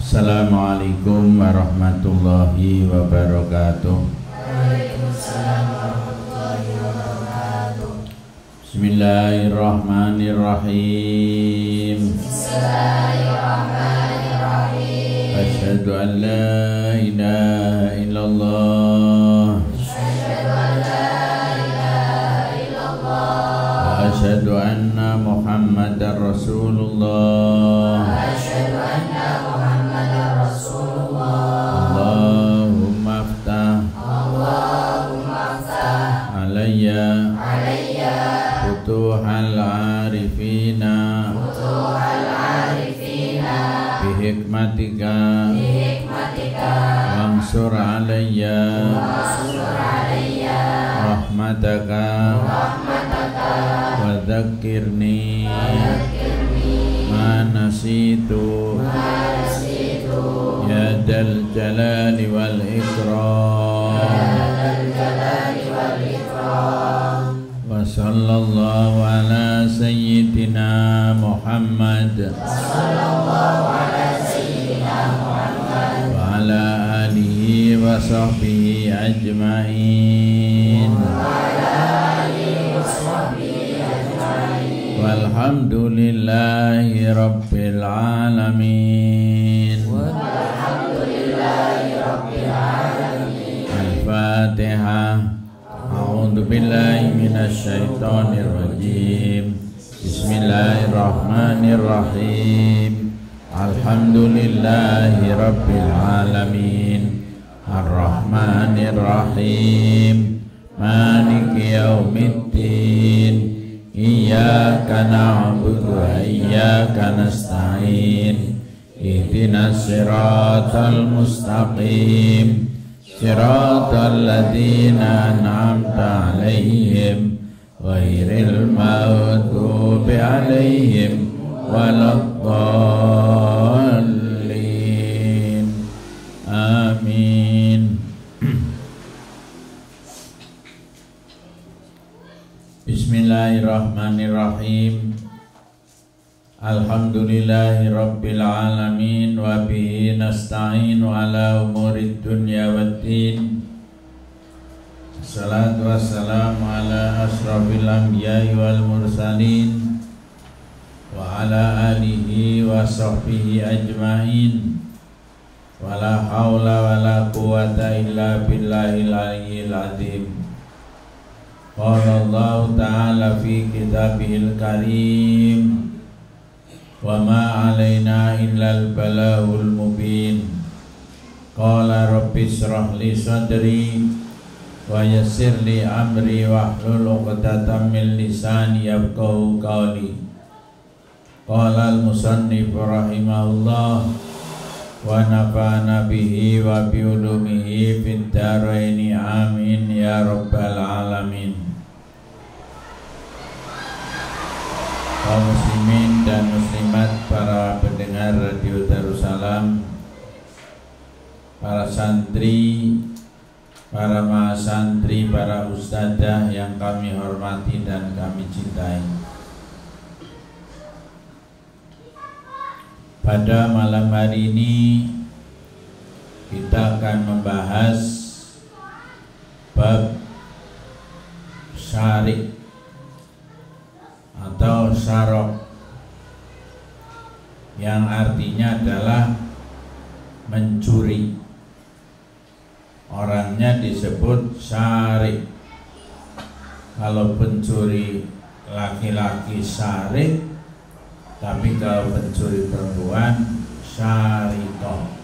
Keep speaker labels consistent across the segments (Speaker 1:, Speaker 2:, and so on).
Speaker 1: Assalamualaikum warahmatullahi wabarakatuh.
Speaker 2: Waalaikumsalam warahmatullahi wabarakatuh.
Speaker 1: Bismillahirrahmanirrahim.
Speaker 2: Bismillahirrahmanirrahim.
Speaker 1: Asyhadu an la ilaha illallah.
Speaker 2: Asyhadu an la ilaha illallah.
Speaker 1: Wa asyhadu anna Muhammadar Rasulullah.
Speaker 2: Asyhadu anna Muhammadar Rasulullah.
Speaker 1: Allahumma aftah alayya futuhal arifina bihikmatika wansur alayya rahmataka wa dzakirni ma nasitu ya dal jalali wal ikram. Wa sallallahu ala sayyidina Muhammad wa ala alihi wa sahbihi ajma'in. Walhamdulillahi rabbil alamin. Al-Fatihah. A'udzu billahi minasy syaithanir rajim. Bismillahirrahmanirrahim. Alhamdulillahi rabbil alamin. Ar-Rahmanir Rahim. Maliki yaumiddin. Iyyaka na'budu wa iyyaka nasta'in. Ihdinas siratal mustaqim. Siratal ladzina an'amta 'alaihim ghairil maghdubi 'alaihim waladdallin. Amin. Bismillahirrahmanirrahim. Alhamdulillahi rabbil alamin wa bihi nasta'inu ala umurid dunya waddin. Assalatu wassalamu ala asrafil anbiya'i wal mursalin wa ala alihi wa sahbihi ajma'in. Wa la hawla wa la quwwata illa billahil aliyyil azim. Qala Allah ta'ala fi kitabihil karim. Wa ma alaina illal balagul mubin. Qala rabbi shrah li sadri wa yassir li amri wahlul 'uqdatam min lisani yafqahu qawli. Qala al-musannif rahimahullah wa nafa'ana bihi wa bi ulumihi fid dharain amin ya rabbal alamin. Kaum muslimin dan muslimat, para pendengar Radio Darussalam, para santri, para mahasantri, para ustadzah yang kami hormati dan kami cintai. Pada malam hari ini kita akan membahas bab syarik atau syarok, yang artinya adalah mencuri. Orangnya disebut syarik. Kalau pencuri laki-laki syarik, tapi kalau pencuri perempuan syarikoh.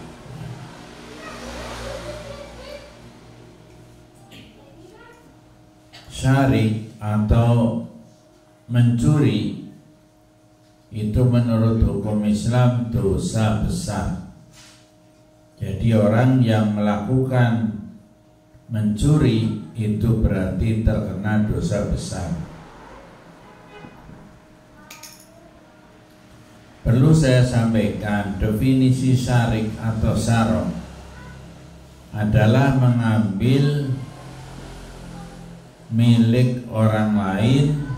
Speaker 1: Syarik atau mencuri itu menurut hukum Islam dosa besar. Jadi orang yang melakukan mencuri itu berarti terkena dosa besar. Perlu saya sampaikan, definisi syarik atau syarok adalah mengambil milik orang lain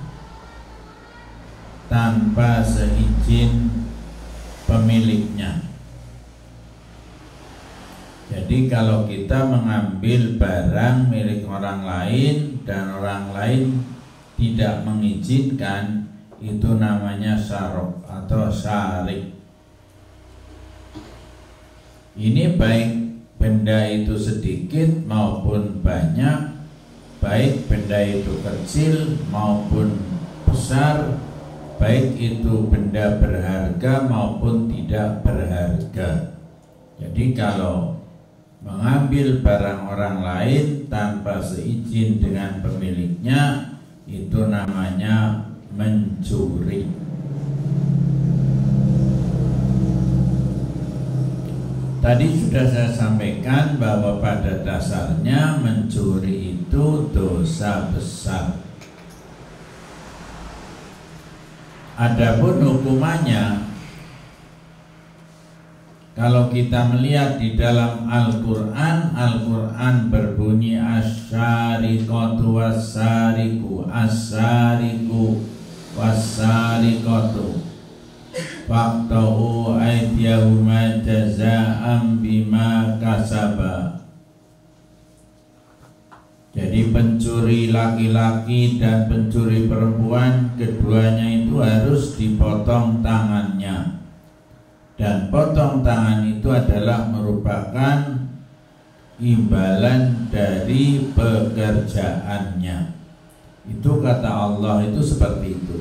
Speaker 1: tanpa seizin pemiliknya. Jadi kalau kita mengambil barang milik orang lain dan orang lain tidak mengizinkan, itu namanya syarok atau syarik. Ini baik benda itu sedikit maupun banyak, baik benda itu kecil maupun besar, baik itu benda berharga maupun tidak berharga. Jadi kalau mengambil barang orang lain tanpa seizin dengan pemiliknya, itu namanya mencuri. Tadi sudah saya sampaikan bahwa pada dasarnya mencuri itu dosa besar. Adapun hukumannya, kalau kita melihat di dalam Al-Quran, Al-Quran berbunyi asyariqatu wasyariqu, asyariqu wasyariqatu faqta'u aydiyahuma jaza'an bima kasaba. Jadi pencuri laki-laki dan pencuri perempuan, keduanya itu harus dipotong tangannya. Dan potong tangan itu adalah merupakan imbalan dari pekerjaannya. Itu kata Allah itu seperti itu.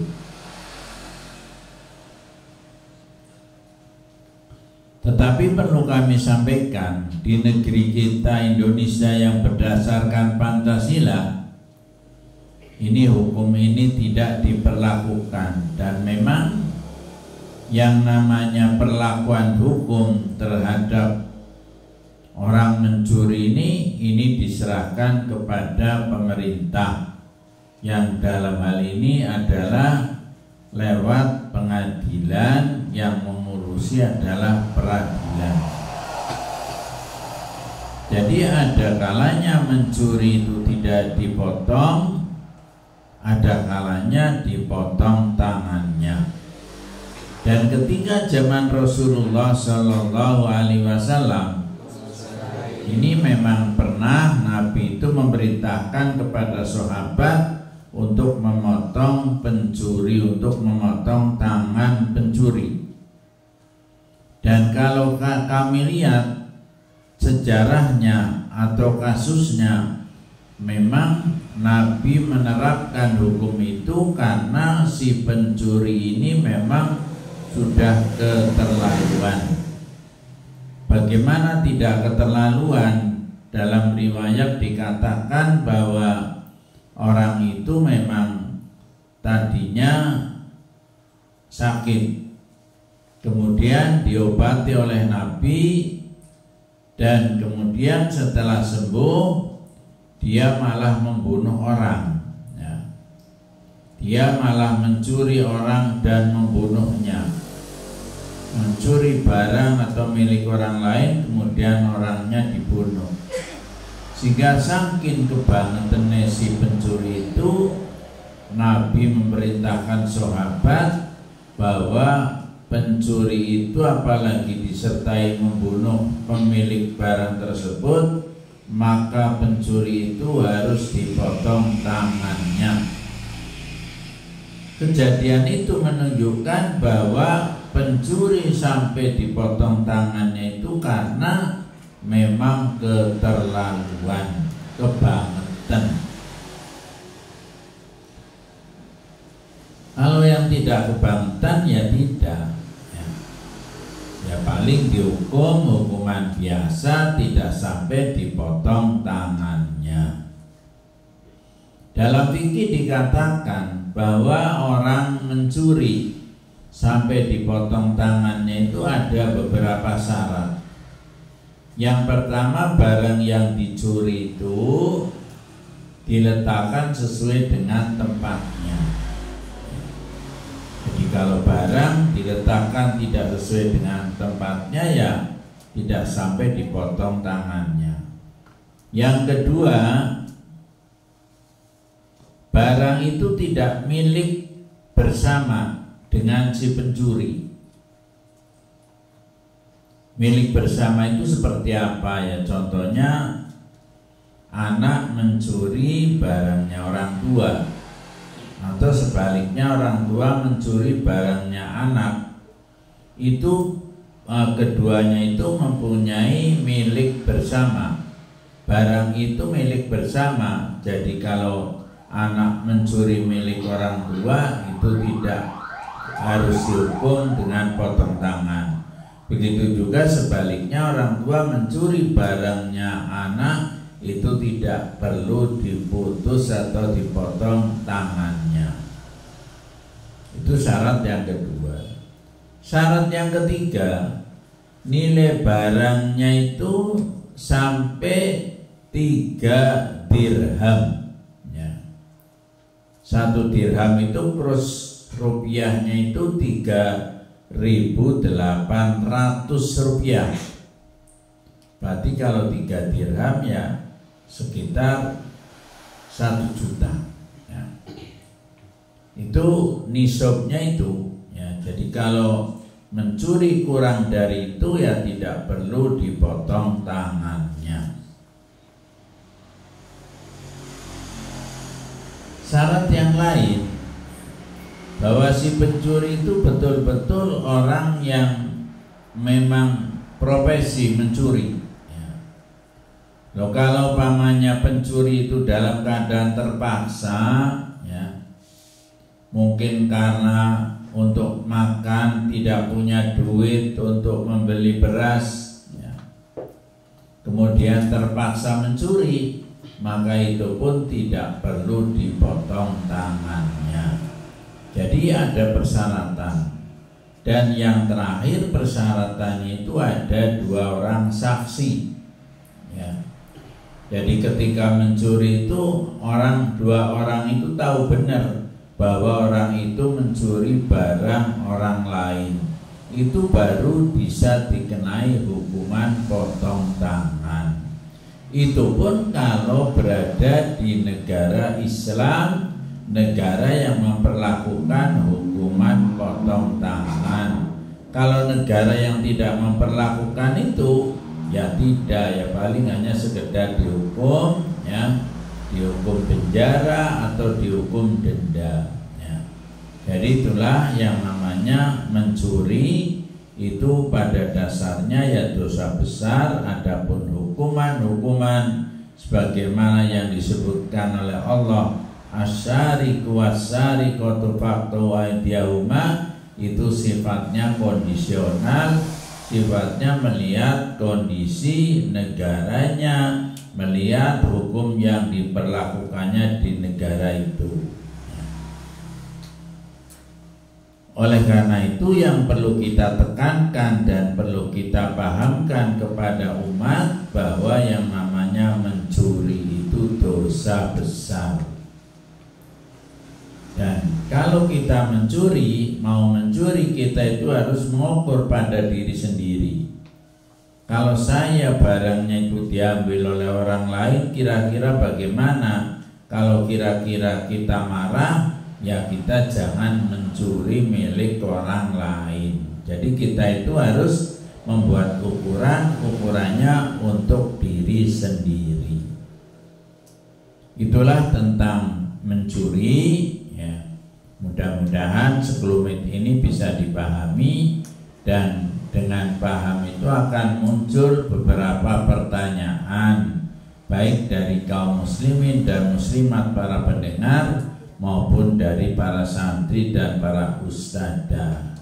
Speaker 1: Tetapi perlu kami sampaikan, di negeri kita Indonesia yang berdasarkan Pancasila, ini hukum ini tidak diperlakukan. Dan memang yang namanya perlakuan hukum terhadap orang mencuri ini diserahkan kepada pemerintah, yang dalam hal ini adalah lewat pengadilan, yang mengurusi adalah peradilan. Jadi ada kalanya mencuri itu tidak dipotong, ada kalanya dipotong tangannya. Dan ketika zaman Rasulullah Shallallahu Alaihi Wasallam, ini memang pernah Nabi itu memerintahkan kepada sahabat untuk memotong pencuri, untuk memotong tangan pencuri. Dan kalau kami lihat sejarahnya atau kasusnya, memang Nabi menerapkan hukum itu karena si pencuri ini memang sudah keterlaluan. Bagaimana tidak keterlaluan? Dalam riwayat dikatakan bahwa orang itu memang tadinya sakit, kemudian diobati oleh Nabi, dan kemudian setelah sembuh dia malah membunuh orang. Dia malah mencuri orang dan membunuhnya, mencuri barang atau milik orang lain, kemudian orangnya dibunuh. Sehingga saking kebangetannya si pencuri itu, Nabi memerintahkan sahabat bahwa pencuri itu apalagi disertai membunuh pemilik barang tersebut, maka pencuri itu harus dipotong tangannya. Kejadian itu menunjukkan bahwa pencuri sampai dipotong tangannya itu karena memang keterlaluan, kebangetan. Kalau yang tidak kebangetan ya tidak, ya paling dihukum hukuman biasa, tidak sampai dipotong tangannya. Dalam fikih dikatakan bahwa orang mencuri sampai dipotong tangannya itu ada beberapa syarat. Yang pertama, barang yang dicuri itu diletakkan sesuai dengan tempatnya. Jadi kalau barang diletakkan tidak sesuai dengan tempatnya, ya tidak sampai dipotong tangannya. Yang kedua, barang itu tidak milik bersama dengan si pencuri. Milik bersama itu seperti apa ya? Contohnya anak mencuri barangnya orang tua, atau sebaliknya orang tua mencuri barangnya anak. Itu keduanya itu mempunyai milik bersama. Barang itu milik bersama. Jadi kalau anak mencuri milik orang tua itu tidak harus dihukum dengan potong tangan. Begitu juga sebaliknya orang tua mencuri barangnya anak itu tidak perlu diputus atau dipotong tangannya. Itu syarat yang kedua. Syarat yang ketiga, nilai barangnya itu sampai 3 dirham ya. 1 dirham itu kurs rupiahnya itu 3.800 rupiah. Berarti kalau 3 dirham ya sekitar 1 juta ya. Itu nisabnya itu ya. Jadi kalau mencuri kurang dari itu ya tidak perlu dipotong tangannya. Syarat yang lain, bahwa si pencuri itu betul-betul orang yang memang profesi mencuri. Loh, kalau pamannya pencuri itu dalam keadaan terpaksa ya, mungkin karena untuk makan tidak punya duit untuk membeli beras ya, kemudian terpaksa mencuri, maka itu pun tidak perlu dipotong tangannya. Jadi ada persyaratan. Dan yang terakhir persyaratannya itu ada 2 orang saksi ya. Jadi ketika mencuri itu 2 orang itu tahu benar bahwa orang itu mencuri barang orang lain. Itu baru bisa dikenai hukuman potong tangan. Itu pun kalau berada di negara Islam, negara yang memperlakukan hukuman potong tangan. Kalau negara yang tidak memperlakukan itu ya tidak, ya paling hanya sekedar dihukum ya, dihukum penjara atau dihukum denda ya. Jadi itulah yang namanya mencuri, itu pada dasarnya ya dosa besar. Adapun hukuman sebagaimana yang disebutkan oleh Allah, asyariku wasyariqatu faqtu aydiyahuma, itu sifatnya kondisional, sifatnya melihat kondisi negaranya, melihat hukum yang diperlakukannya di negara itu. Oleh karena itu yang perlu kita tekankan dan perlu kita pahamkan kepada umat bahwa yang namanya mencuri itu dosa besar. Dan kalau kita mencuri, mau mencuri, kita itu harus mengukur pada diri sendiri. Kalau saya barangnya itu diambil oleh orang lain, kira-kira bagaimana? Kalau kira-kira kita marah, ya kita jangan mencuri milik orang lain. Jadi kita itu harus membuat ukurannya untuk diri sendiri. Itulah tentang mencuri. Mudah-mudahan sekelumit ini bisa dipahami, dan dengan paham itu akan muncul beberapa pertanyaan baik dari kaum muslimin dan muslimat para pendengar maupun dari para santri dan para ustadzah.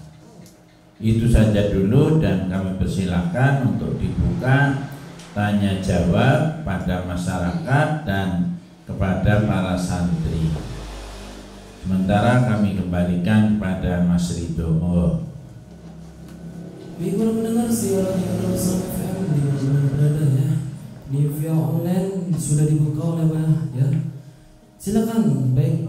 Speaker 1: Itu saja dulu, dan kami persilakan untuk dibuka tanya jawab pada masyarakat dan kepada para santri. Sementara kami kembalikan kepada Mas Ridho.
Speaker 3: Baik para pendengar siaran yang bersama FM di mana berada ya, di via online sudah dibuka oleh ya. Silakan, baik.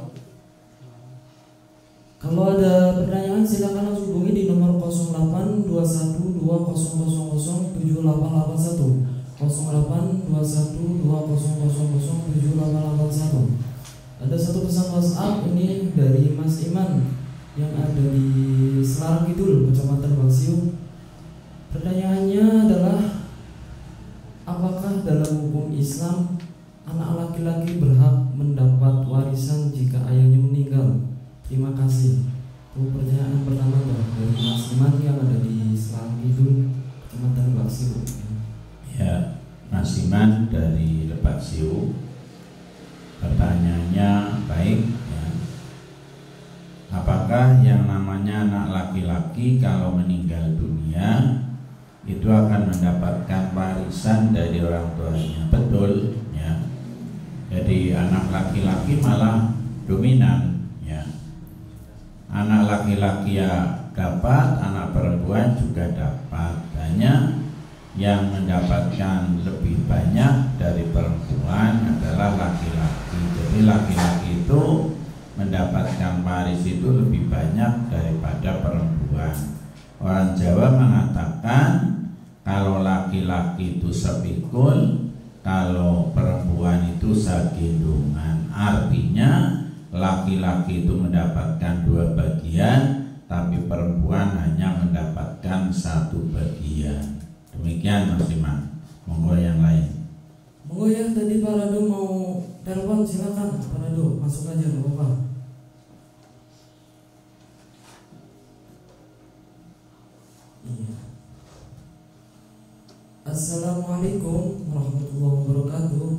Speaker 3: Kalau ada pertanyaan silakan langsung hubungi di nomor 082120007881 082120007881. Ada satu pesan WhatsApp ini dari Mas Iman yang ada di Selarang Kidul, Kecamatan Bangsiu. Pertanyaannya Islam, anak laki-laki berhak mendapat warisan jika ayahnya meninggal. Terima kasih. Itu pertanyaan pertama dari Mas Iman yang ada di Selang Kidul, Kecamatan Lebak Siu.
Speaker 1: Ya, Mas Iman dari Lebak Siu. Pertanyaannya baik ya. Apakah yang namanya anak laki-laki kalau meninggal dunia itu akan mendapatkan warisan dari orang tuanya? Betul ya. Jadi anak laki-laki malah dominan ya. Anak laki-laki ya dapat, anak perempuan juga dapat. Hanya yang mendapatkan lebih banyak dari perempuan adalah laki-laki. Jadi laki-laki itu mendapatkan waris itu lebih banyak daripada perempuan. Orang Jawa mengatakan kalau laki-laki itu sepikul, kalau perempuan itu sagendongan. Artinya laki-laki itu mendapatkan 2 bagian, tapi perempuan hanya mendapatkan 1 bagian. Demikian Mas Iman. Monggo yang lain.
Speaker 3: Monggo ya, tadi Pak Rado mau telepon, silakan Pak Rado, masuk aja nggak apa-apa. Iya. Assalamualaikum warahmatullahi wabarakatuh.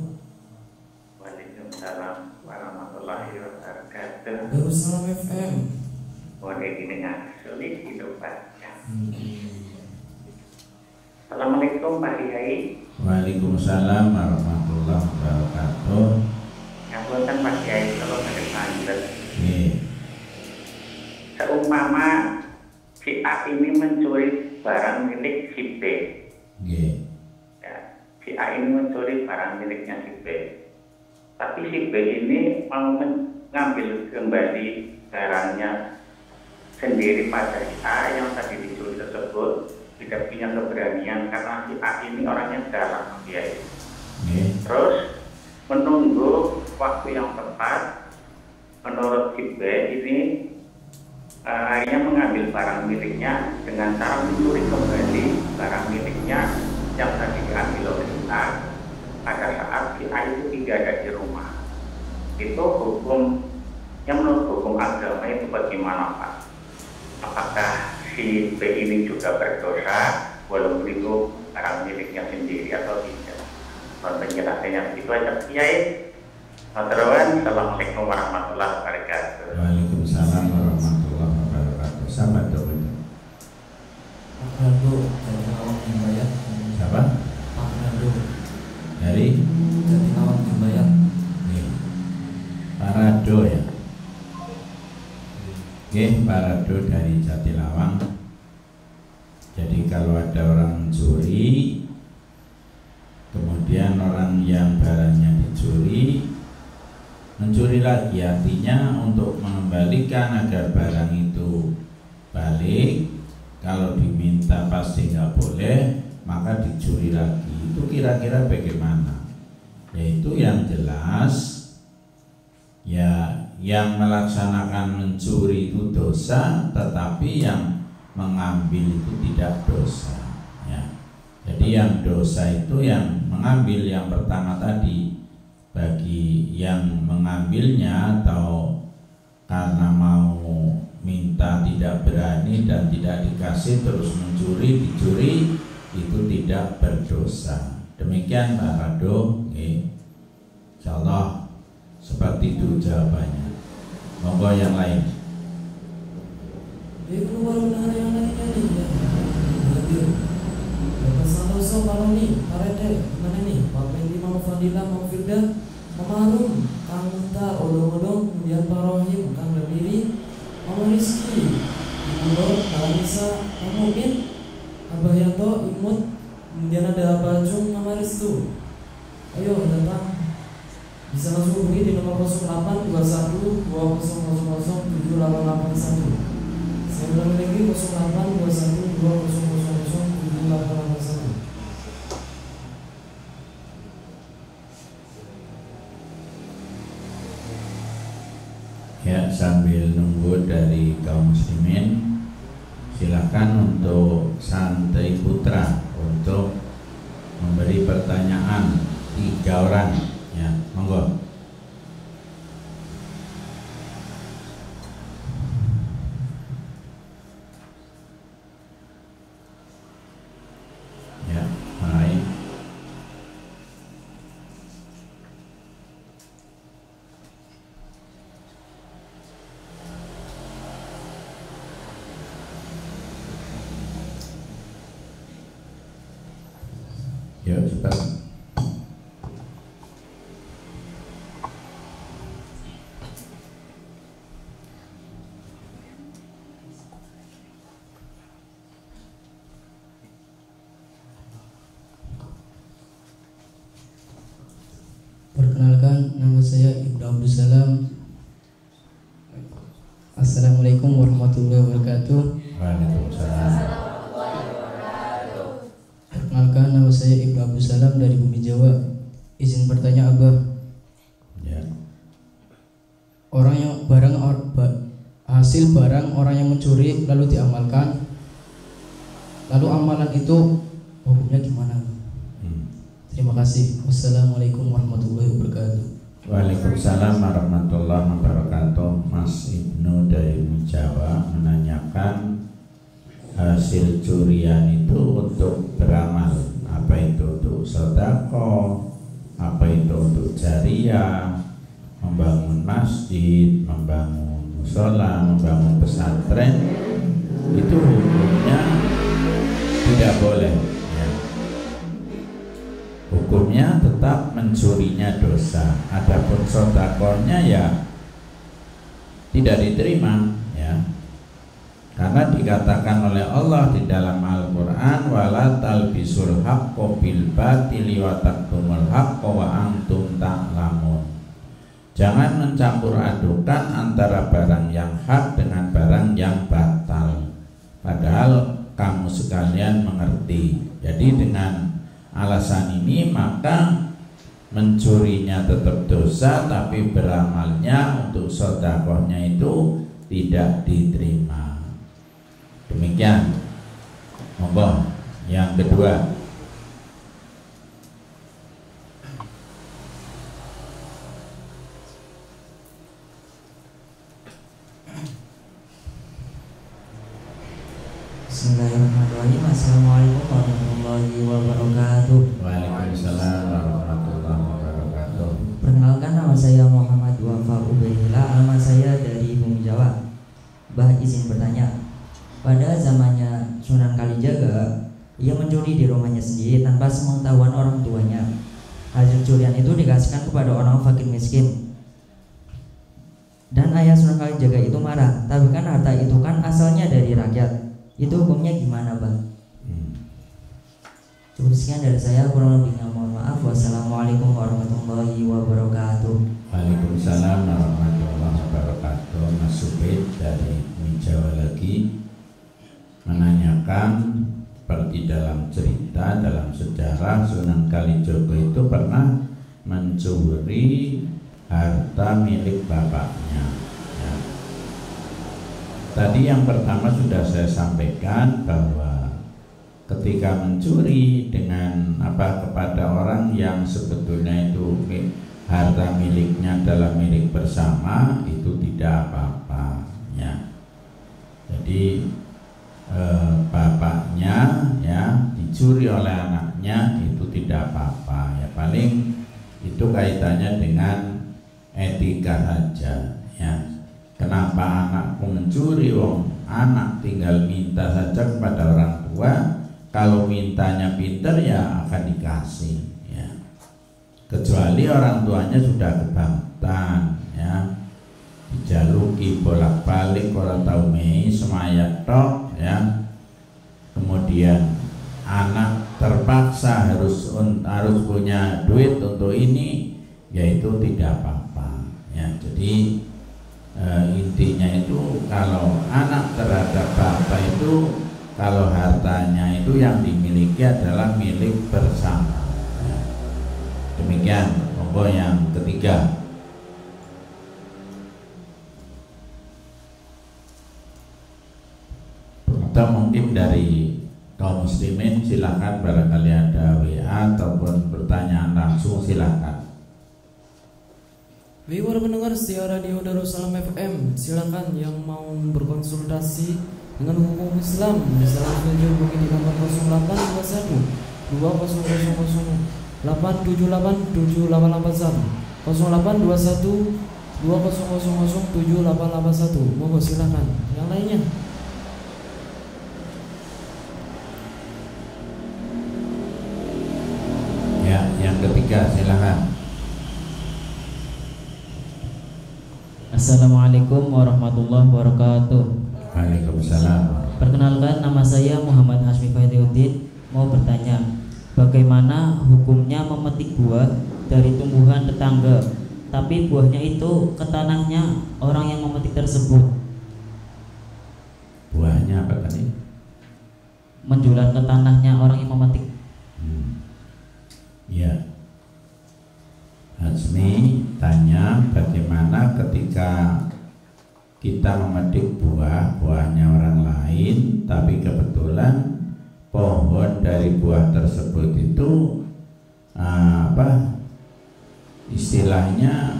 Speaker 4: Waalaikumsalam warahmatullahi wabarakatuh.
Speaker 3: Darussalam FM.
Speaker 4: Boleh didengar sulit hidupnya. Assalamualaikum Pak Kiai.
Speaker 1: Waalaikumsalam warahmatullahi wabarakatuh.
Speaker 4: Ngapunten Pak Kiai kalau ada panggil.
Speaker 1: Nggih.
Speaker 4: Seumpama si A ini mencuri barang milik si B.
Speaker 1: Nggih.
Speaker 4: Ya, si A ini mencuri barang miliknya si B. Tapi si B ini mau mengambil kembali barangnya sendiri pada si A yang tadi dicuri tersebut. Tidak punya keberanian karena si A ini orangnya galak ya. Terus menunggu waktu yang tepat, menurut si B ini akhirnya mengambil barang miliknya dengan cara mencuri kembali barang miliknya yang tadi diambil oleh si A pada saat si A itu tidak ada di rumah. Itu hukum yang menurut hukum agama itu bagaimana Pak? Apakah si B ini juga berdosa walaupun itu barang miliknya sendiri atau tidak? Penjelasannya begitu aja. Kiai. Assalamualaikum warahmatullahi wabarakatuh.
Speaker 1: Waalaikumsalam warahmatullahi wabarakatuh. Sahabat dok.
Speaker 3: Pak Rado dari Lawang Jembayat.
Speaker 1: Siapa?
Speaker 3: Pak Rado
Speaker 1: Dari
Speaker 3: Lawang Jembayat.
Speaker 1: Pak Rado ya. Oke, Pak Rado dari Jatilawang. Jadi kalau ada orang mencuri, kemudian orang yang barangnya dicuri mencuri lagi, artinya untuk mengembalikan agar barang itu balik, kalau diminta pasti nggak boleh, maka dicuri lagi. Itu kira-kira bagaimana? Yaitu yang jelas ya, yang melaksanakan mencuri itu dosa, tetapi yang mengambil itu tidak dosa ya. Jadi yang dosa itu yang mengambil yang pertama tadi, bagi yang mengambilnya atau karena mau minta tidak berani dan tidak dikasih terus mencuri, dicuri, itu tidak berdosa. Demikian Pak Rado. Insyaallah seperti itu jawabannya. Monggo yang lain.
Speaker 3: Ibu baru dengar yang lainnya nih ya. Hadir. Bapak Santoso, Pak Roni, Pak Rede, mana nih? Pak Pendi, Mama Fadila, Mama Firda, Mama Harum, Kang Muntar, Odong-Odong, kemudian Pak Rohim, Kang Damiri, Mama Rizky, Ibu Nur, Pak Anissa, Pak Mumin, Abah Yanto, Imut, kemudian ada Pak Jung, Mama Restu. Ayo datang. Bisa langsung hubungi di nomor 08 21 2000 7881. Saya ulangi lagi 08 21 2000 7881.
Speaker 1: Ya, sambil nunggu dari kaum muslimin, silakan untuk Santai Putra untuk memberi pertanyaan 3 orang ya, monggo. Ya, baik. Ya, cepat.
Speaker 3: Perkenalkan, nama saya Ibnu Abdul Salam. Assalamualaikum warahmatullahi wabarakatuh.
Speaker 1: Waalaikumsalam.
Speaker 3: Perkenalkan, nama saya Ibnu Abdul Salam dari Bumi Jawa. Izin bertanya Abah,
Speaker 1: Ya.
Speaker 3: orang yang hasil barang orang yang mencuri lalu diamalkan, lalu amalan itu hukumnya gimana? Terima kasih. Wassalamualaikum warahmatullahi wabarakatuh.
Speaker 1: Waalaikumsalam warahmatullahi wabarakatuh. Mas Ibnu dari Jawa menanyakan hasil curian itu untuk beramal, apa itu untuk sedekah, apa itu untuk jariah, membangun masjid, membangun mushola, membangun pesantren, itu hukumnya tidak boleh ya. Hukumnya tetap mencurinya dosa. Adapun sedekahnya ya tidak diterima ya. Karena dikatakan oleh Allah di dalam Al-Qur'an, wala talbisul haqqo bil batili wa taktumul haqqo wa antum ta'lamun. Jangan mencampur adukan antara barang yang hak dengan barang yang batal, padahal kamu sekalian mengerti. Jadi dengan alasan ini maka mencurinya tetap dosa, tapi beramalnya untuk sedekahnya itu tidak diterima. Demikian. Monggo yang kedua.
Speaker 5: Bismillahirrahmanirrahim. Assalamualaikum warahmatullahi wabarakatuh.
Speaker 1: Waalaikumsalam warahmatullahi wabarakatuh.
Speaker 5: Perkenalkan, nama saya Muhammad Wafa Ubaidillah. Alamat saya dari Bumi Jawa. Bah, izin bertanya. Pada zamannya Sunan Kalijaga, ia mencuri di rumahnya sendiri tanpa sepengetahuan orang tuanya. Hasil curian itu dikasihkan kepada orang fakir miskin. Dan ayah Sunan Kalijaga itu marah. Tapi kan harta itu kan asalnya dari rakyat. Itu hukumnya gimana, Bang? Cukup sekian dari saya, kurang lebihnya mohon maaf. Wassalamualaikum warahmatullahi wabarakatuh.
Speaker 1: Waalaikumsalam warahmatullahi wabarakatuh. Mas Subid dari Jawa lagi menanyakan, seperti dalam cerita, dalam sejarah, Sunan Kalijogo itu pernah mencuri harta milik bapaknya ya. Tadi yang pertama sudah saya sampaikan bahwa ketika mencuri dengan kepada orang yang sebetulnya itu harta miliknya adalah milik bersama, itu tidak apa-apa ya. Jadi bapaknya ya dicuri oleh anaknya, itu tidak apa-apa ya. Paling itu kaitannya dengan etika saja ya. Kenapa anakku mencuri? Wong anak tinggal minta saja kepada orang tua. Kalau mintanya pinter ya akan dikasih ya. Kecuali orang tuanya sudah kebangtan ya, dijaluki bolak-balik, orang tahu mei semayat tok ya. Kemudian anak terpaksa harus punya duit untuk ini, yaitu tidak apa-apa ya. Jadi intinya itu kalau anak terhadap bapak itu, kalau hartanya itu yang dimiliki adalah milik bersama ya. Demikian. Monggo yang ketiga. Atau mungkin dari kaum muslimin silakan, barangkali ada WA ataupun pertanyaan langsung silakan.
Speaker 3: Bagi para pendengar setia radio Darussalam FM, silakan yang mau berkonsultasi dengan hukum Islam bisa langsung hubungi di nomor 0821 2000 878 7881 0821 2000 7881. Monggo silakan. Yang lainnya.
Speaker 1: Ya, yang ketiga silakan.
Speaker 6: Assalamualaikum warahmatullahi wabarakatuh.
Speaker 1: Waalaikumsalam.
Speaker 6: Perkenalkan, nama saya Muhammad Hasmi Faidiuddin. Mau bertanya, bagaimana hukumnya memetik buah dari tumbuhan tetangga, tapi buahnya itu ke tanahnya orang yang memetik tersebut?
Speaker 1: Buahnya apa tadi?
Speaker 6: Menjual ke tanahnya orang yang memetik.
Speaker 1: Ya, Hasmi tanya bagaimana ketika kita memetik buahnya orang lain, tapi kebetulan pohon dari buah tersebut itu istilahnya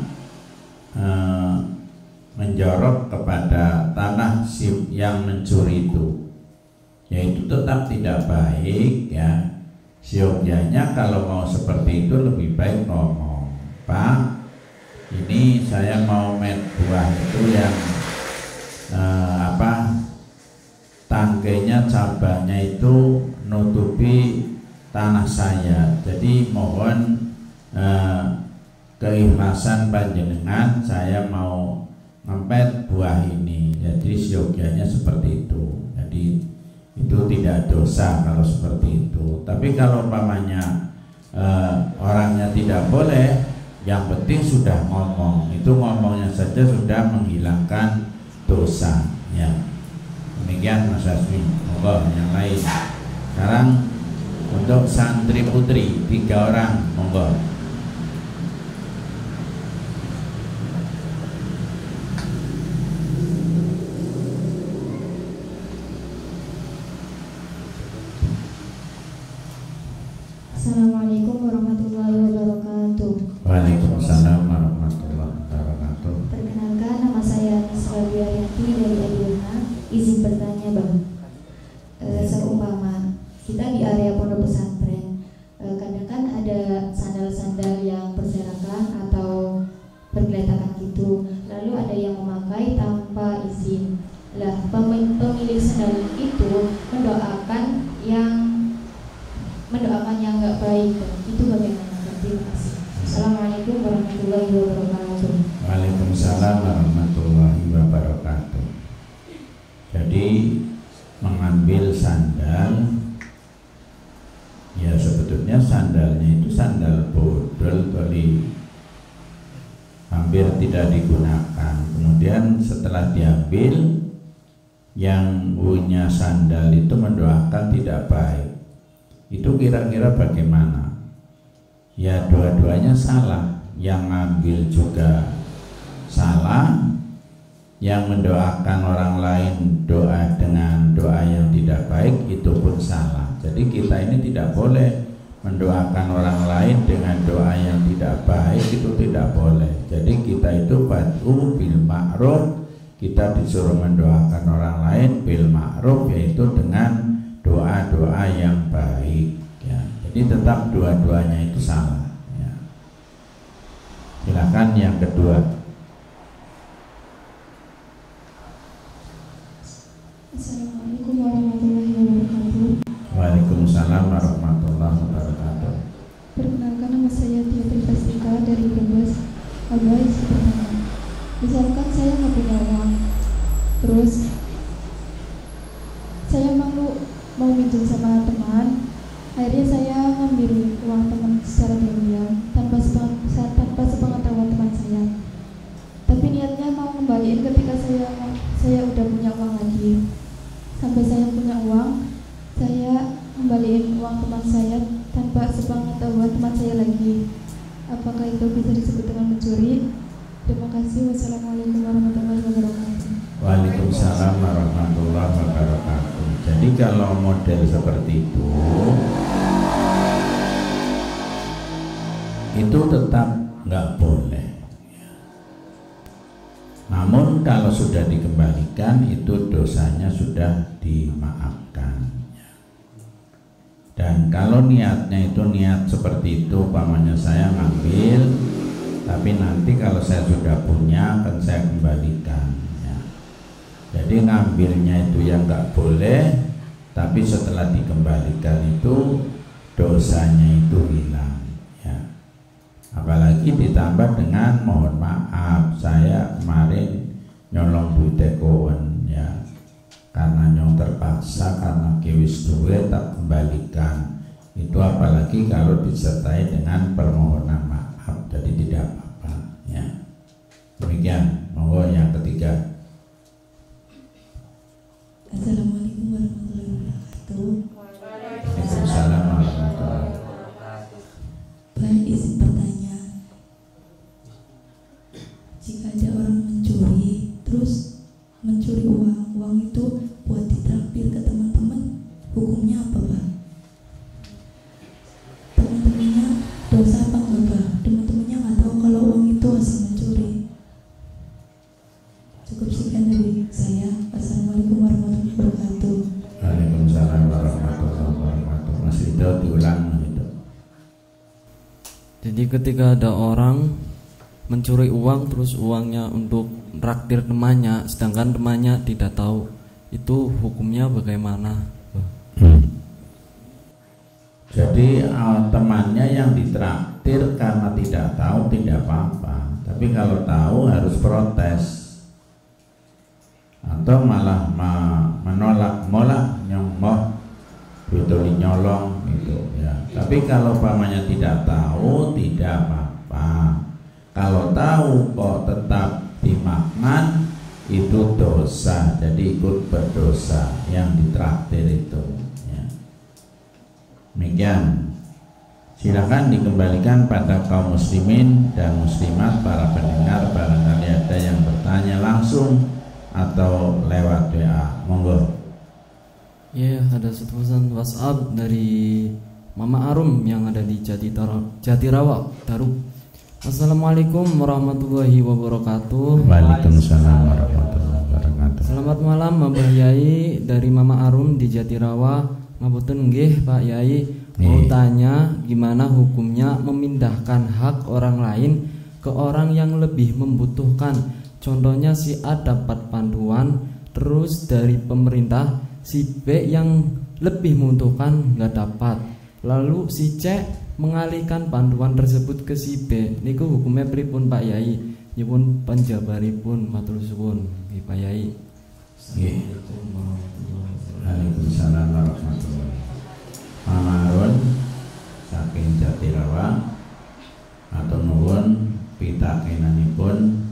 Speaker 1: menjorok kepada tanah yang mencuri itu, yaitu tetap tidak baik ya. Siogyanya kalau mau seperti itu lebih baik ngomong, Pak, ini saya mau met buah itu yang tangkainya cabangnya itu nutupi tanah saya, jadi mohon keikhlasan panjenengan, saya mau ngempet buah ini. Jadi siogyanya seperti itu. Jadi itu tidak dosa kalau seperti itu. Tapi kalau umpamanya orangnya tidak boleh, yang penting sudah ngomong, itu ngomongnya saja sudah menghilangkan dosa ya. Demikian Mas Hasmi. Monggo yang lain. Sekarang untuk santri putri 3 orang, monggo.
Speaker 7: Assalamualaikum warahmatullahi wabarakatuh.
Speaker 1: Waalaikumsalam warahmatullahi wabarakatuh.
Speaker 7: Perkenalkan, nama saya Nisra Biayanti dari Adiana. Izin bertanya Bang, seumpama kita di area pondok pesantren, kadang kan ada sandal-sandal yang berserakan atau bergeletakan gitu, lalu ada yang memakai tanpa izin. Lah pemilik sandal itu mendoakan yang nggak baik, itu bagaimana? Terima kasih. Assalamualaikum warahmatullahi wabarakatuh.
Speaker 1: Waalaikumsalam warahmatullahi wabarakatuh. Jadi mengambil sandal, ya sebetulnya sandalnya itu sandal bodol kali, hampir tidak digunakan. Kemudian setelah diambil, yang punya sandal itu mendoakan tidak baik. Itu kira-kira bagaimana? Ya dua-duanya salah. Yang ngambil juga salah, yang mendoakan orang lain doa dengan doa yang tidak baik itu pun salah. Jadi kita ini tidak boleh mendoakan orang lain dengan doa yang tidak baik, itu tidak boleh. Jadi kita itu bad'u bil ma'ruf, kita disuruh mendoakan orang lain bil ma'ruf, yaitu dengan doa-doa yang baik ya. Jadi tetap dua-duanya itu salah ya. Silakan yang kedua.
Speaker 7: Assalamualaikum warahmatullahi wabarakatuh.
Speaker 1: Waalaikumsalam warahmatullahi wabarakatuh.
Speaker 7: Perkenalkan, nama saya Tia Tripastika dari Brebes. Abah, misalkan saya nggak punya uang, terus saya mau minjem sama teman, akhirnya saya ngambil uang teman secara diam-diam tanpa sepengetahuan teman saya. Tapi niatnya mau kembaliin ketika saya udah punya uang lagi. Sampai saya punya uang, saya kembaliin uang teman saya tanpa sepengetahuan teman saya lagi. Apakah itu bisa disebut dengan mencuri? Terima kasih. Wassalamualaikum warahmatullahi wabarakatuh.
Speaker 1: Waalaikumsalam warahmatullahi wabarakatuh. Jadi kalau model seperti itu tetap nggak boleh. Namun kalau sudah dikembalikan itu dosanya sudah dimaafkan. Dan kalau niatnya itu niat seperti itu, umpamanya saya ngambil, tapi nanti kalau saya sudah punya akan saya kembalikan. Jadi ngambilnya itu yang nggak boleh, tapi setelah dikembalikan itu dosanya itu hilang. Ya. Apalagi ditambah dengan mohon maaf, saya kemarin nyolong duit tekowen, ya, karena nyong terpaksa karena kewis duit tak kembalikan. Itu apalagi kalau disertai dengan permohonan maaf, jadi tidak apa-apa. Ya. Demikian, monggo yang ketiga.
Speaker 8: Assalamualaikum warahmatullahi wabarakatuh.
Speaker 1: Waalaikumsalam warahmatullahi wabarakatuh.
Speaker 8: Baik, izin bertanya. Jika ada orang mencuri, terus mencuri uang itu buat ditraktir ke teman-teman, hukumnya apa, Pak? Teman-temannya dosa apa enggak, Pak? Teman-temannya nggak tahu kalau uang itu hasil mencuri. Cukup sekian dari saya. Assalamualaikum warahmatullahi wabarakatuh.
Speaker 1: Waalaikumsalam warahmatullahi wabarakatuh. Mas Ridho diulang gitu.
Speaker 3: Jadi ketika ada orang mencuri uang, terus uangnya untuk traktir temannya, sedangkan temannya tidak tahu, itu hukumnya bagaimana?
Speaker 1: Jadi temannya yang ditraktir karena tidak tahu tidak apa-apa, tapi kalau tahu harus protes atau malah menolak nyomong betul nyolong gitu ya. Tapi kalau pamannya tidak tahu tidak apa-apa. Kalau tahu kok tetap dimakan itu dosa, jadi ikut berdosa yang ditraktir itu ya. Demikian. Silakan dikembalikan pada kaum muslimin dan muslimat, para pendengar, barangkali ada yang bertanya langsung atau lewat WA, monggo.
Speaker 3: Ya, ada satu pesan WhatsApp dari Mama Arum yang ada di Jatirawa, Daruk. Assalamualaikum warahmatullahi wabarakatuh.
Speaker 1: Waalaikumsalam warahmatullahi wabarakatuh.
Speaker 3: Selamat malam Mbah Yai, dari Mama Arum di Jatirawa. Ngapunten nggih Pak Yai, mau tanya gimana hukumnya memindahkan hak orang lain ke orang yang lebih membutuhkan. Contohnya si A dapat panduan terus dari pemerintah, si B yang lebih membutuhkan nggak dapat, lalu si C mengalihkan panduan tersebut ke si B. Niku hukumnya pripun Pak Yai? Nyuwun panjabaripun matur suwun nggih Pak Yai.
Speaker 1: Waalaikumsalam warahmatullahi wabarakatuh. Mama Arun saking Jatirawa, matur nuwun pitakenanipun.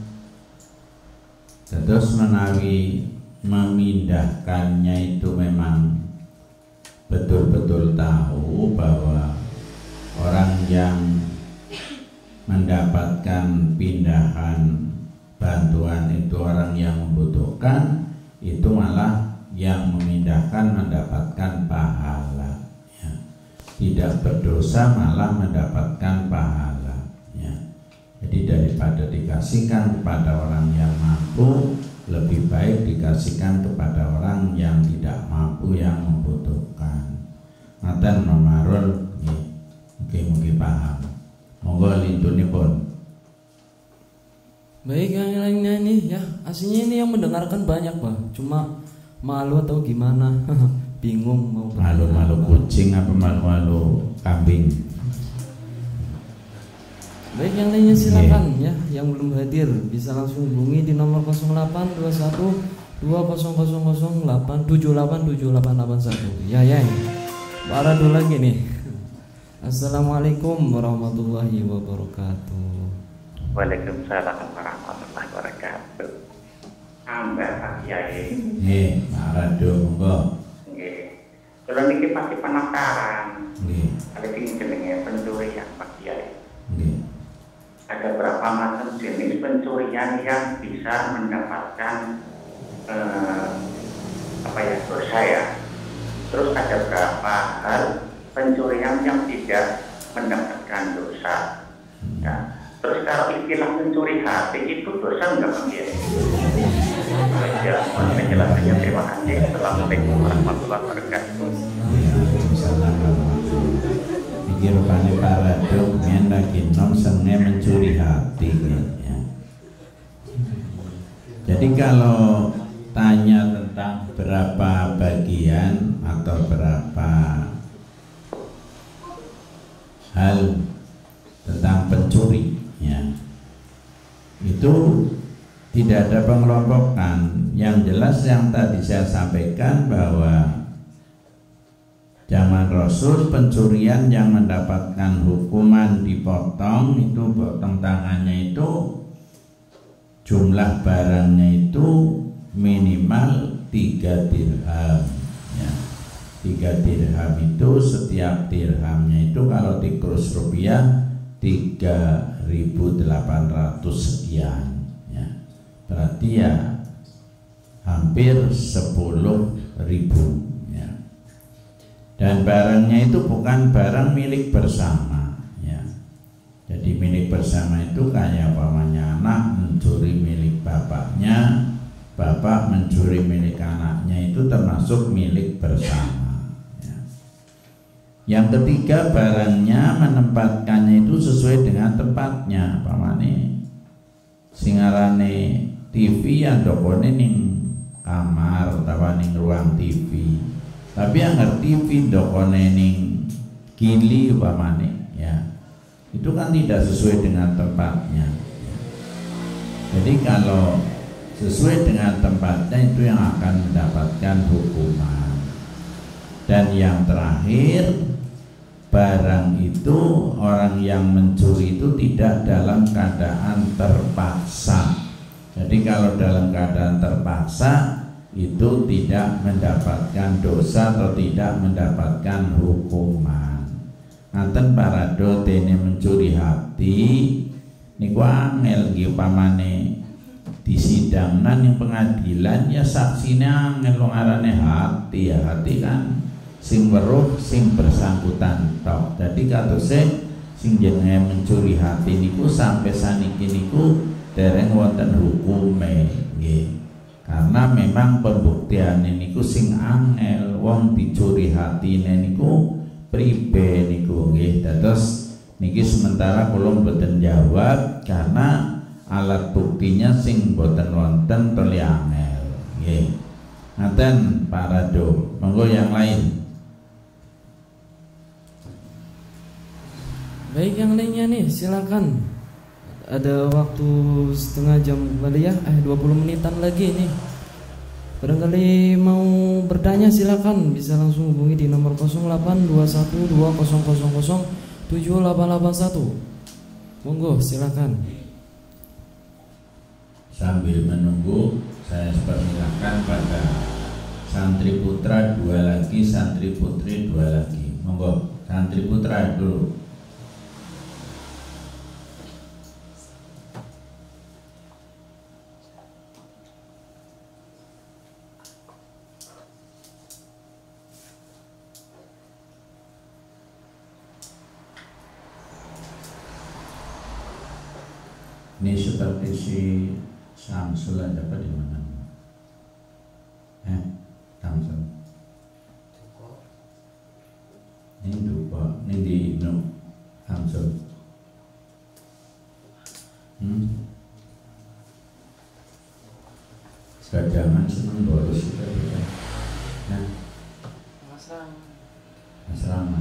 Speaker 1: Terus menawi memindahkannya itu memang betul-betul tahu bahwa orang yang mendapatkan pindahan bantuan itu orang yang membutuhkan, itu malah yang memindahkan mendapatkan pahala ya. Tidak berdosa malah mendapatkan pahala ya. Jadi daripada dikasihkan kepada orang yang mampu, lebih baik dikasihkan kepada orang yang tidak mampu, yang membutuhkan. Ngaten Mamarul mungkin paham. Monggo lintunipun.
Speaker 3: Baik, yang lainnya ini ya, aslinya ini yang mendengarkan banyak Pak, cuma malu atau gimana, bingung mau
Speaker 1: malu-malu kucing apa malu-malu kambing.
Speaker 3: Baik, yang lainnya silakan ya, yang belum hadir bisa langsung hubungi di nomor 0821 200008787881. Ya. Para dulu lagi nih. Assalamualaikum warahmatullahi wabarakatuh.
Speaker 4: Waalaikumsalam warahmatullahi wabarakatuh. Ambek Pak Kiai.
Speaker 1: Nggih, marado monggo.
Speaker 4: Nggih. Kula niki pasti penasaran.
Speaker 1: Nggih.
Speaker 4: Ada sing jenenge pencurian Pak Kiai.
Speaker 1: Nggih.
Speaker 4: Ada berapa macam jenis pencurian yang bisa mendapatkan dosa ya? Terus ada berapa hal pencurian yang tidak mendapatkan dosa. Ya. Terus kalau istilah mencuri hati itu dosa enggak Bang ya? Ya, penjelasannya terima kasih. Assalamualaikum warahmatullahi wabarakatuh.
Speaker 1: Iki rupane paradok yen lagi nom senge mencuri hati ya. Jadi kalau tanya tentang berapa bagian atau berapa hal tentang pencuri ya, itu tidak ada pengelompokan. Yang jelas yang tadi saya sampaikan bahwa zaman Rasul pencurian yang mendapatkan hukuman dipotong itu, potong tangannya itu jumlah barangnya itu minimal 3 dirham ya. 3 dirham itu setiap dirhamnya itu kalau dikurus rupiah 3.800 sekian ya. Berarti ya hampir 10.000 ya. Dan barangnya itu bukan barang milik bersama ya. Jadi milik bersama itu kayak umpamanya anak mencuri milik bapaknya, bapak mencuri milik anaknya, itu termasuk milik bersama ya. Yang ketiga, barangnya menempatkannya itu sesuai dengan tempatnya. Umpamane singarane TV yang dokone ning kamar utawa ning ruang TV, tapi yang TV dokone ning kili umpamane ya, itu kan tidak sesuai dengan tempatnya ya. Jadi kalau sesuai dengan tempatnya itu yang akan mendapatkan hukuman. Dan yang terakhir, barang itu orang yang mencuri itu tidak dalam keadaan terpaksa. Jadi kalau dalam keadaan terpaksa itu tidak mendapatkan dosa atau tidak mendapatkan hukuman. Nanten parado dene mencuri hati niku angel nggih upamane di sidangnan yang pengadilan ya saksinya angel ngarane hati ya, hati kan sing weruh sing bersangkutan tok. Jadi katose sing jenenge mencuri hati niku sampai saniki niku dereng wonten hukume nggih. Karena memang pembuktian niku sing angel, wong dicuri hatine niku pribe niku nggih. Dados niki sementara kula mboten jawab karena alat buktinya sing mboten wonten teli angel nggih. Ngaten Pak Rado, monggo yang lain.
Speaker 3: Baik, yang lainnya nih silakan. Ada waktu setengah jam kali ya, 20 menitan lagi nih. Barangkali mau bertanya silakan, bisa langsung hubungi di nomor 0812007881. Monggo silakan.
Speaker 1: Sambil menunggu, saya persilakan pada santri putra 2 lagi, santri putri 2 lagi. Monggo, santri putra dulu. Ini seperti si Samsul ada apa di mana? Samsul. Ini lupa, ini di Samsul. Segajangan seneng bolos kita bisa. Nah, asrama.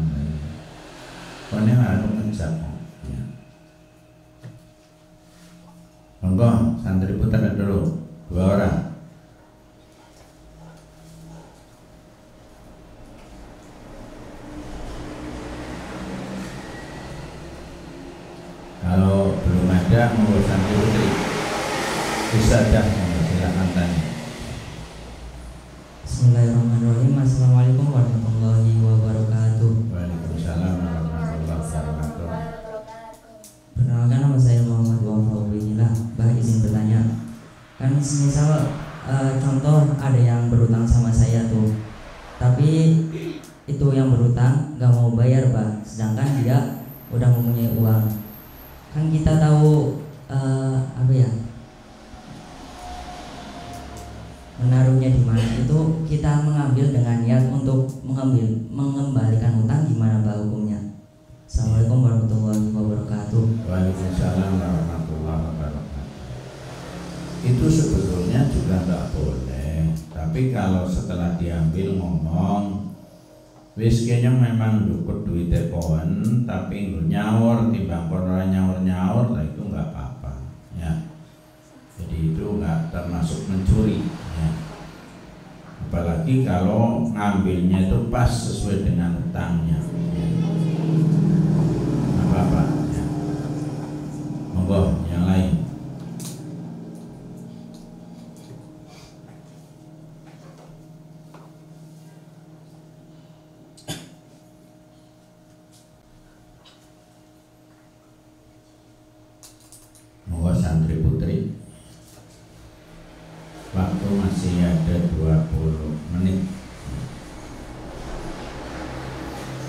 Speaker 1: Pokoknya ada ngejak. Monggo, santri putra dulu 2 orang. Kalau belum ada, monggo santri putri. Bisa dah, silakan tanya.
Speaker 5: Bismillahirrahmanirrahim. Assalamualaikum warahmatullahi wabarakatuh.
Speaker 1: Waalaikumsalam warahmatullahi wabarakatuh.
Speaker 5: Perkenalkan, nama saya Muhammad Wafa Ubinillah. Bah, izin bertanya. Kan semisal contoh ada yang berutang sama saya tuh, tapi itu yang berutang nggak mau bayar Pak, sedangkan dia udah mempunyai uang. Kan kita tahu apa ya, menaruhnya di mana, itu kita mengambil dengan niat untuk mengembalikan utang, gimana Pak hukumnya? Assalamualaikum warahmatullahi wabarakatuh.
Speaker 1: Waalaikumsalam warahmatullahi wabarakatuh. Itu sebetulnya juga nggak boleh, tapi kalau setelah diambil ngomong, wis kayaknya memang dukut duitnya pohon, tapi nyaur timbang orang nyaur lah, itu nggak apa-apa ya. Jadi itu nggak termasuk mencuri ya. Apalagi kalau ngambilnya itu pas sesuai dengan utangnya ya. Apa-apa ya. Monggo yang lain. Monggo santri putri. Waktu masih ada 20 menit,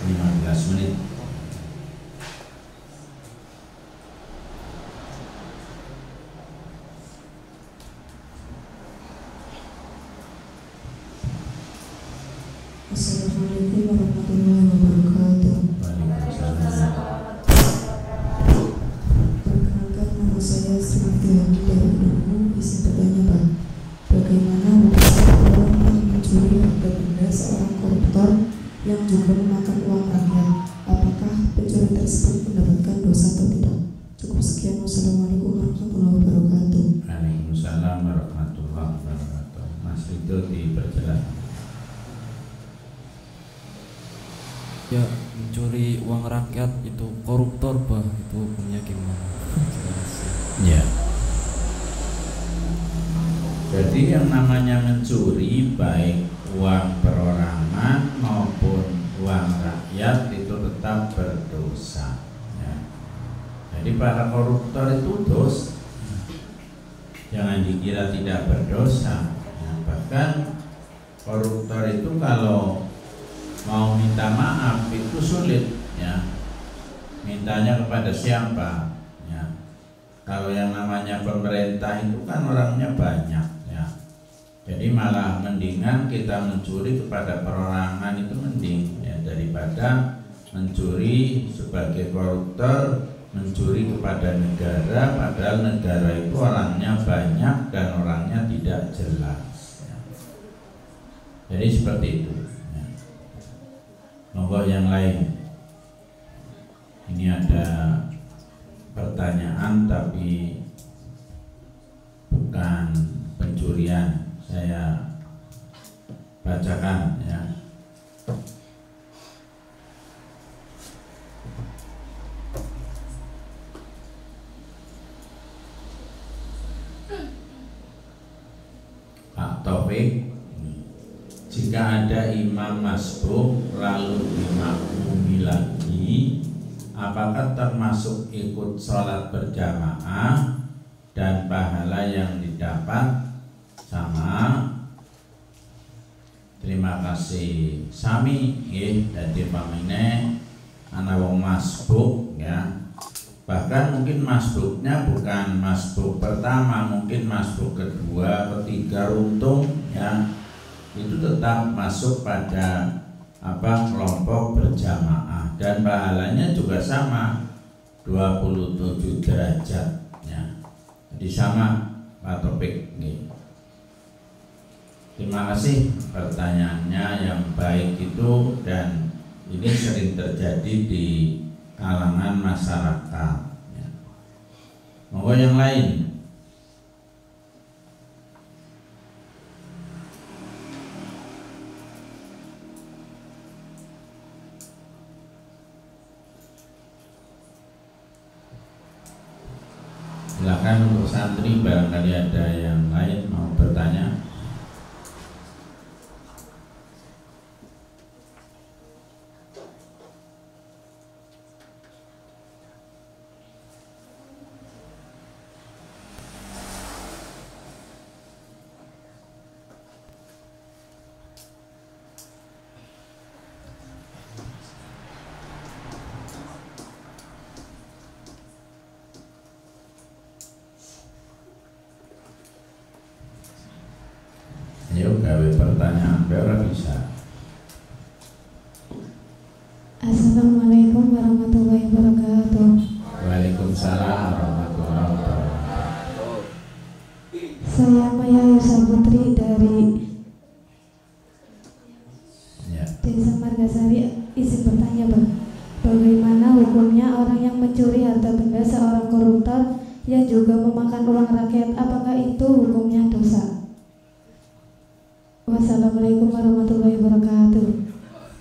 Speaker 1: 15 menit.
Speaker 8: Assalamualaikum warahmatullahi wabarakatuh.
Speaker 1: Waalaikumsalam.
Speaker 8: Perkenalkan, nama saya Sri dari Ilmu. Izin bertanya Pak, bagaimana hukum orang yang mencuri harta benda seorang koruptor yang juga memakan uang rakyat? Apakah pencuri tersebut mendapatkan dosa atau tidak? Cukup sekian. Wassalamualaikum warahmatullahi wabarakatuh.
Speaker 1: Waalaikumsalam warahmatullahi wabarakatuh. Mas itu diperjelas.
Speaker 3: Ya, mencuri uang rakyat itu koruptor Pak, itu hukumnya gimana?
Speaker 1: Ya. Jadi yang namanya mencuri baik uang perorangan maupun uang rakyat itu tetap berdosa ya. Jadi para koruptor itu dosa, jangan dikira tidak berdosa ya. Bahkan koruptor itu kalau mau minta maaf itu sulit ya. Mintanya kepada siapa ya. Kalau yang namanya pemerintah itu kan orangnya banyak ya. Jadi malah mendingan kita mencuri kepada perorangan itu mending ya, daripada mencuri sebagai koruptor, mencuri kepada negara, padahal negara itu orangnya banyak dan orangnya tidak jelas ya. Jadi seperti itu ya. Monggo yang lain. Ini ada pertanyaan tapi bukan pencurian, saya bacakan ya. Pak Taufik, jika ada imam masbuk lalu dimakmumi lagi, apakah termasuk ikut sholat berjamaah dan pahala yang didapat sama? Terima kasih. Sami nggih dadi pamine ana wong masbuk ya. Bahkan mungkin masbuknya bukan masbuk pertama, mungkin masbuk kedua, ketiga runtung ya. Itu tetap masuk pada kelompok berjamaah dan pahalanya juga sama 27 derajat ya. Jadi sama Pak Topik nih. Terima kasih pertanyaannya yang baik itu, dan ini sering terjadi di kalangan masyarakat ya. Monggo yang lain. Silakan untuk santri, barangkali ada yang lain mau bertanya. Yuk gawe pertanyaan ora bisa.
Speaker 7: Assalamualaikum warahmatullahi wabarakatuh.
Speaker 1: Waalaikumsalam warahmatullahi wabarakatuh.
Speaker 7: Saya Maya Yusra Putri dari Desa Margasari. Izin bertanya, Bang, bagaimana hukumnya orang yang mencuri harta benda seorang koruptor yang juga memakan uang rakyat? Apakah itu hukumnya dosa? Wassalamualaikum warahmatullahi wabarakatuh.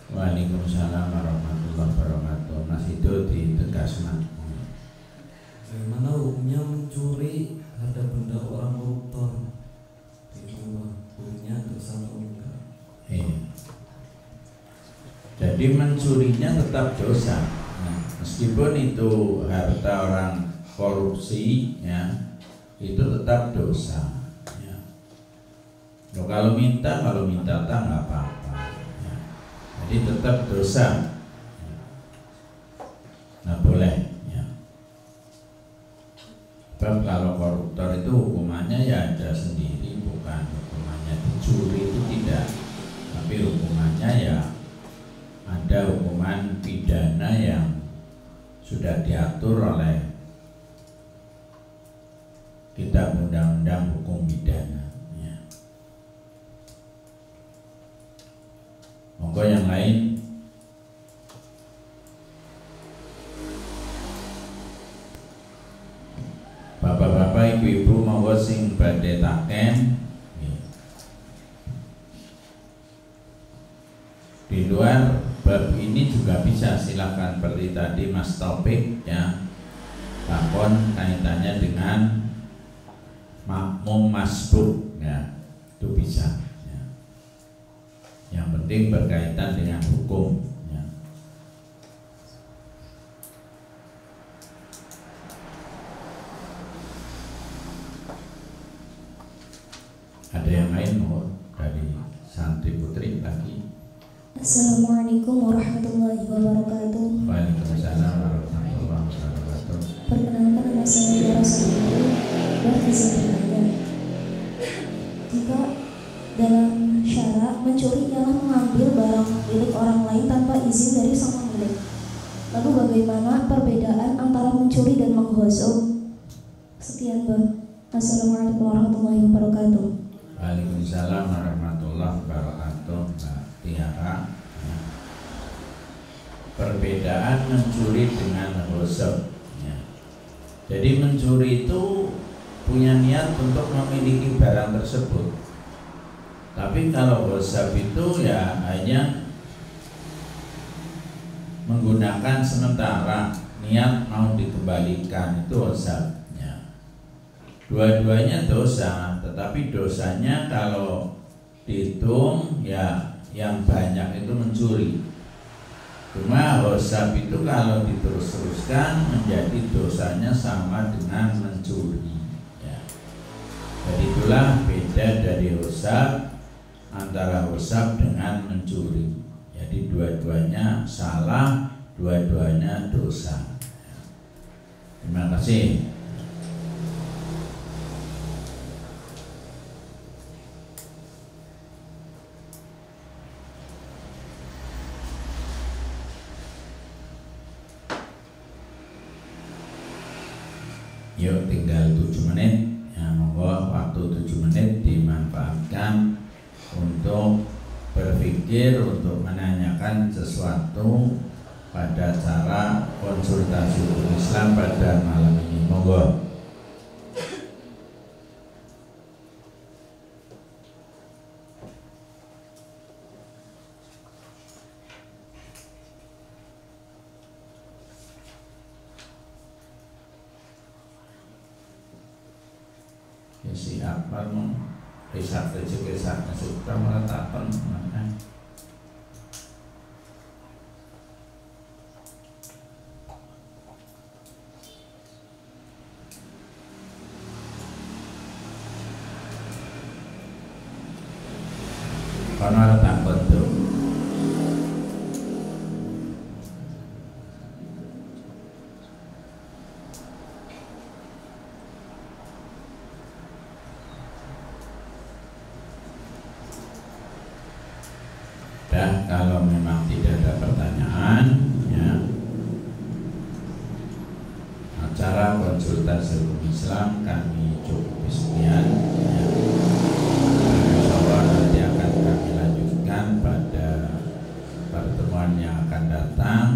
Speaker 1: Waalaikumsalam warahmatullahi wabarakatuh. Mas itu ditegaskan.
Speaker 3: Bagaimana hukumnya mencuri harta benda orang koruptor? Itu hukumnya dosa atau enggak?
Speaker 1: Jadi mencurinya tetap dosa. Nah, meskipun itu harta orang korupsi, ya, itu tetap dosa. Ya. Kalau minta tak nggak apa-apa. Ya. Jadi tetap dosa. Nah boleh. Ya. Sebab kalau koruptor itu hukumannya ya ada sendiri, bukan hukumannya dicuri itu tidak, tapi hukumannya ya ada hukuman pidana yang sudah diatur oleh Kitab Undang-Undang Hukum Pidana. Ya. Monggo yang lain. Bapak-bapak, ibu-ibu, monggo sing badhe taken. Di luar bab ini juga bisa, silakan seperti tadi Mas Taufik ya, takon kaitannya dengan makmum masbuk ya, itu bisa ya. Yang penting berkaitan dengan hukum ya. Ada yang lain dari Santri Putri lagi?
Speaker 9: Assalamualaikum warahmatullahi wabarakatuh.
Speaker 1: Waalaikumsalam warahmatullahi wabarakatuh.
Speaker 9: Perkenalkan, nama saya Rasulullah dan izin bertanya. Jika dalam syarak mencuri ialah mengambil barang milik orang lain tanpa izin dari sang pemilik, lalu bagaimana perbedaan antara mencuri dan menggosok? Sekian, Bang. Assalamualaikum warahmatullahi wabarakatuh.
Speaker 1: Waalaikumsalam warahmatullahi wabarakatuh. Tiara. Perbedaan mencuri dengan ghosab ya. Jadi mencuri itu punya niat untuk memiliki barang tersebut, tapi kalau ghosab itu ya hanya menggunakan sementara, niat mau dikembalikan, itu ghosab ya. Dua-duanya dosa, tetapi dosanya kalau dihitung ya yang banyak itu mencuri. Cuma ghosab itu kalau diterus-teruskan menjadi dosanya sama dengan mencuri ya. Jadi itulah beda dari ghosab, antara ghosab dengan mencuri. Jadi dua-duanya salah, dua-duanya dosa ya. Terima kasih. Yuk tinggal 7 menit ya, monggo waktu 7 menit dimanfaatkan untuk berpikir, untuk menanyakan sesuatu pada cara konsultasi hukum Islam pada malam ini. Monggo. Si apa mau kisah kisah suka meletakkan mana? Karena ada takut tuh. Sudah, kalau memang tidak ada pertanyaan, ya, acara konsultasi hukum Islam kami cukup sekian. Ya. Insyaallah nanti akan kami lanjutkan pada pertemuan yang akan datang,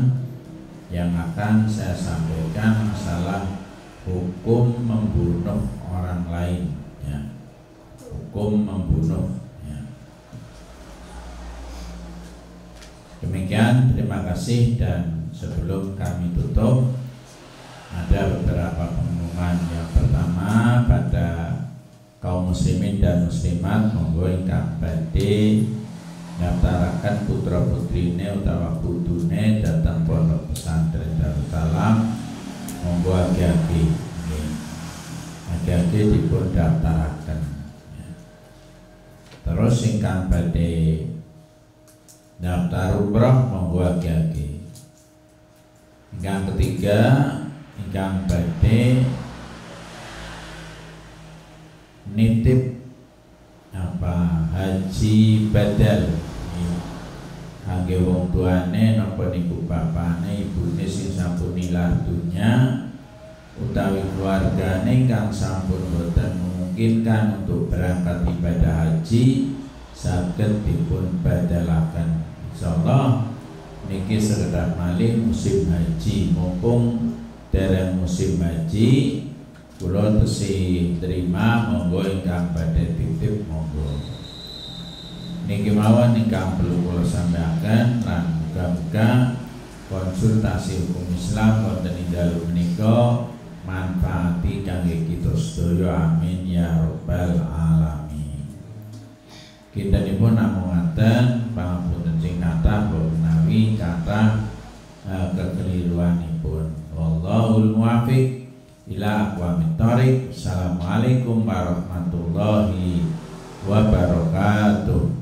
Speaker 1: yang akan saya sampaikan masalah hukum membunuh orang lain, ya. Hukum membunuh. Demikian, terima kasih, dan sebelum kami tutup ada beberapa pengumuman. Yang pertama, pada kaum muslimin dan muslimat monggo ingkang badhe daftaraken putra putrine utawa putune datang pondok pesantren Darussalam, monggo agi-agi dipun daftaraken. Terus ingkang badhe daftar umroh monggo agi-agi. Yang ketiga, ingkang badhe nitip haji badal kangge wong tuane napa niku bapane ibune sing sampun nilar dunya utawi keluargane ingkang sampun boten memungkinkan untuk berangkat ibadah haji, saged dipun badalaken. Insyaallah niki sekedar malih musim haji, mumpung dereng musim haji, kula tesi terima monggo ingkang badhe titip monggo. Niki mawon ingkang perlu kula sampaikan, lan muga-muga konsultasi hukum Islam wonten ing dalu menika manfaati kangge kita sedaya, amin ya rabbal alamin. Kintenipun namung ngaten, pangapunten sing kathah menawi kathah kekeliruanipun. Wallahul muwaffiq ila aqwamit thoriq. Assalamualaikum warahmatullahi wabarakatuh.